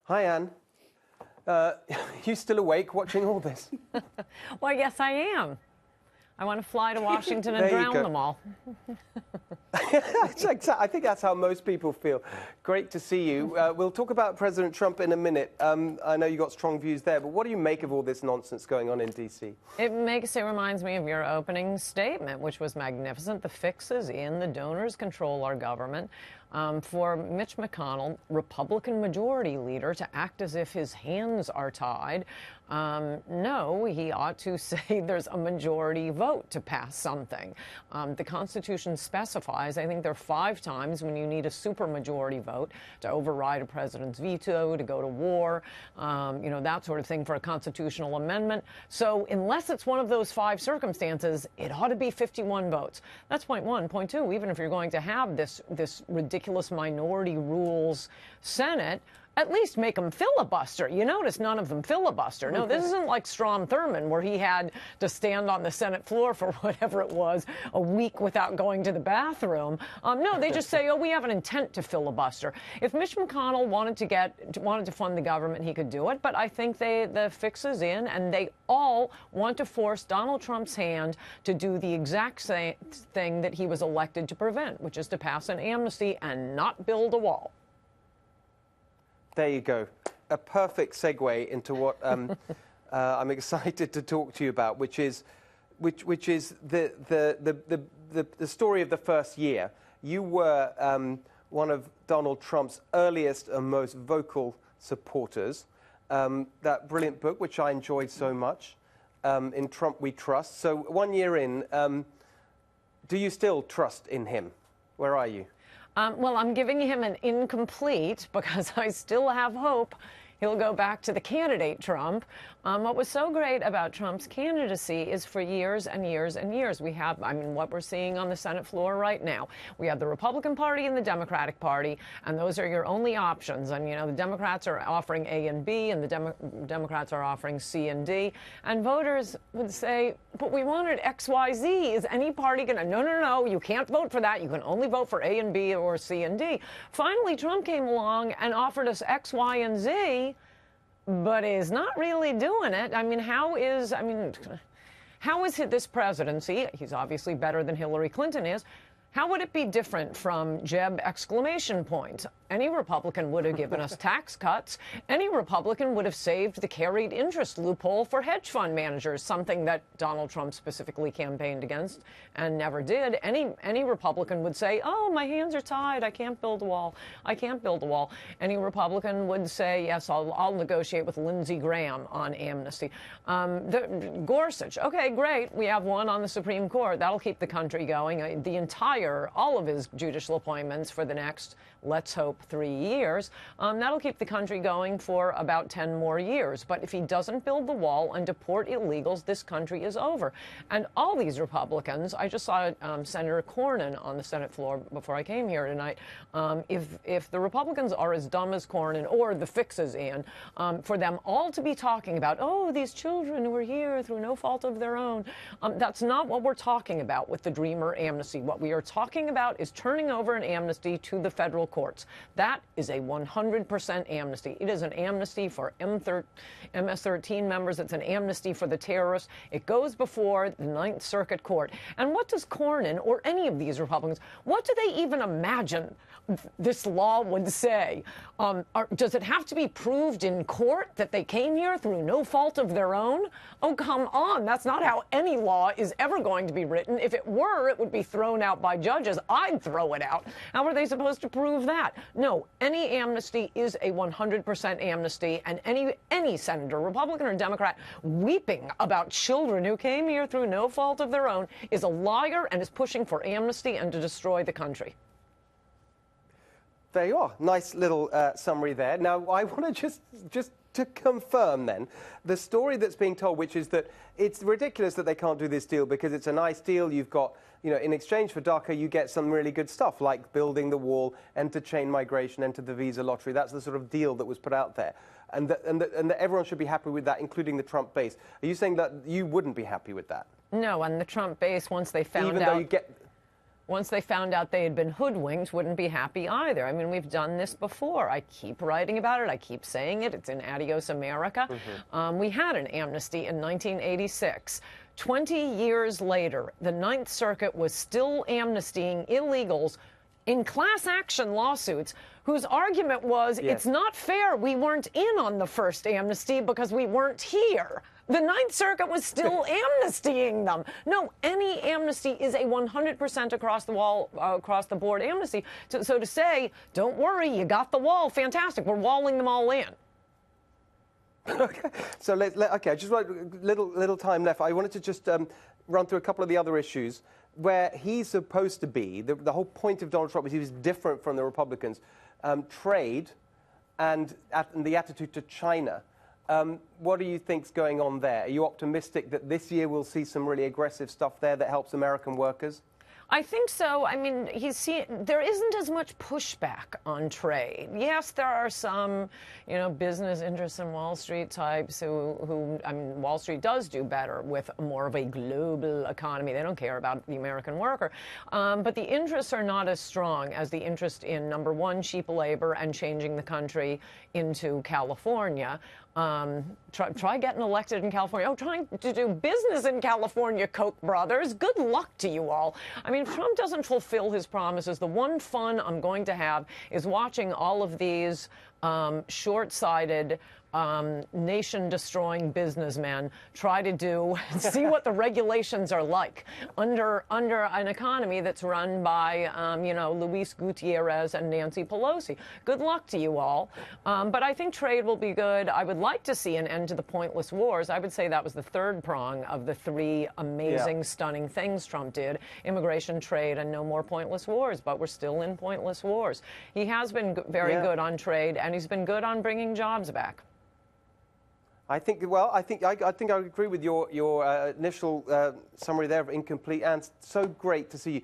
Hi, Anne. You still awake watching all this? Well, yes, I am. I want to fly to Washington and There you drown go. them all. I think that's how most people feel. Great to see you. We'll talk about President Trump in a minute. I know you got strong views there, but what do you make of all this nonsense going on in D.C.? It reminds me of your opening statement, which was magnificent. The fix is in. The donors control our government. For Mitch McConnell, Republican majority leader, to act as if his hands are tied, no, he ought to say there's a majority vote to pass something. The Constitution specifies, I think there are 5 times when you need a supermajority vote to override a president's veto, to go to war, that sort of thing for a constitutional amendment. So unless it's one of those 5 circumstances, it ought to be 51 votes. That's point one. Point two, even if you're going to have this ridiculous minority rules Senate, at least make them filibuster. You notice none of them filibuster. No, this isn't like Strom Thurmond, where he had to stand on the Senate floor for whatever it was, a week without going to the bathroom. No, they just say, oh, we have an intent to filibuster. If Mitch McConnell wanted to fund the government, he could do it. But I think the fix is in, and they all want to force Donald Trump's hand to do the exact same thing that he was elected to prevent, which is to pass an amnesty and not build a wall. There you go. A perfect segue into what I'm excited to talk to you about, which is the story of the first year. You were one of Donald Trump's earliest and most vocal supporters. That brilliant book, which I enjoyed so much, In Trump We Trust. So 1 year in, do you still trust in him? Where are you? Well, I'm giving him an incomplete because I still have hope he'll go back to the candidate Trump. What was so great about Trump's candidacy is for years and years and years, we have, what we're seeing on the Senate floor right now. We have the Republican Party and the Democratic Party, and those are your only options. And, the Democrats are offering A and B, and the Democrats are offering C and D. And voters would say, but we wanted X, Y, Z. Is any party going to? No, you can't vote for that. You can only vote for A and B or C and D. Finally, Trump came along and offered us X, Y, and Z. But is not really doing it. How is this presidency? He's obviously better than Hillary Clinton is. How would it be different from Jeb exclamation point? Any Republican would have given us tax cuts. Any Republican would have saved the carried interest loophole for hedge fund managers, something that Donald Trump specifically campaigned against and never did. Any Republican would say, oh, my hands are tied. I can't build a wall. I can't build a wall. Any Republican would say, yes, I'll negotiate with Lindsey Graham on amnesty. Gorsuch, okay, great. We have one on the Supreme Court. That'll keep the country going. All of his judicial appointments for the next, let's hope, 3 years. That'll keep the country going for about 10 more years. But if he doesn't build the wall and deport illegals, this country is over. And all these Republicans, I just saw Senator Cornyn on the Senate floor before I came here tonight. If the Republicans are as dumb as Cornyn, or the fix is in, for them all to be talking about, oh, these children who are here through no fault of their own, that's not what we're talking about with the Dreamer amnesty. What we are talking about is turning over an amnesty to the federal courts. That is a 100% amnesty. It is an amnesty for MS-13 members. It's an amnesty for the terrorists. It goes before the Ninth Circuit Court. And what does Cornyn or any of these Republicans, what do they even imagine this law would say? Does it have to be proved in court that they came here through no fault of their own? Oh, come on. That's not how any law is ever going to be written. If it were, it would be thrown out by judges. I'd throw it out. How are they supposed to prove that? No, any amnesty is a 100% amnesty, and any senator, Republican or Democrat, weeping about children who came here through no fault of their own is a liar and is pushing for amnesty and to destroy the country. There you are. Nice little summary there. Now, I want to just to confirm then the story that's being told, which is that it's ridiculous that they can't do this deal because it's a nice deal. You've got, in exchange for DACA, you get some really good stuff like building the wall, enter chain migration, enter the visa lottery. That's the sort of deal that was put out there. And that everyone should be happy with that, including the Trump base. Are you saying that you wouldn't be happy with that? No, and the Trump base, once they found out... Even though you get... once they found out they had been hoodwinked, wouldn't be happy either. I mean, we've done this before. I keep writing about it. I keep saying it. It's in Adios America. We had an amnesty in 1986. 20 years later, the Ninth Circuit was still amnestying illegals in class action lawsuits whose argument was, it's not fair. We weren't in on the first amnesty because we weren't here. The Ninth Circuit was still amnestying them. No, any amnesty is a 100% across the wall, across the board amnesty. So to say, don't worry, you got the wall, fantastic. We're walling them all in. Okay, so okay, just little time left. I wanted to just run through a couple of the other issues where he's supposed to be. The whole point of Donald Trump is he was different from the Republicans. Trade and the attitude to China. What do you think's going on there? Are you optimistic that this year we'll see some really aggressive stuff there that helps American workers? I think so. I mean, there isn't as much pushback on trade. Yes, there are some, business interests in Wall Street types who, I mean, Wall Street does do better with more of a global economy. They don't care about the American worker. But the interests are not as strong as the interest in, number one, cheap labor and changing the country into California. Try getting elected in California. Oh, trying to do business in California, Koch brothers. Good luck to you all. I mean, Trump doesn't fulfill his promises. The one fun I'm going to have is watching all of these short-sighted, nation-destroying businessmen try to see what the regulations are like under an economy that's run by, Luis Gutierrez and Nancy Pelosi. Good luck to you all. But I think trade will be good. I would like to see an end to the pointless wars. I would say that was the third prong of the three amazing, stunning things Trump did: immigration, trade, and no more pointless wars. But we're still in pointless wars. He has been very good on trade, and he's been good on bringing jobs back. I think I agree with your initial summary there of incomplete, and so great to see you.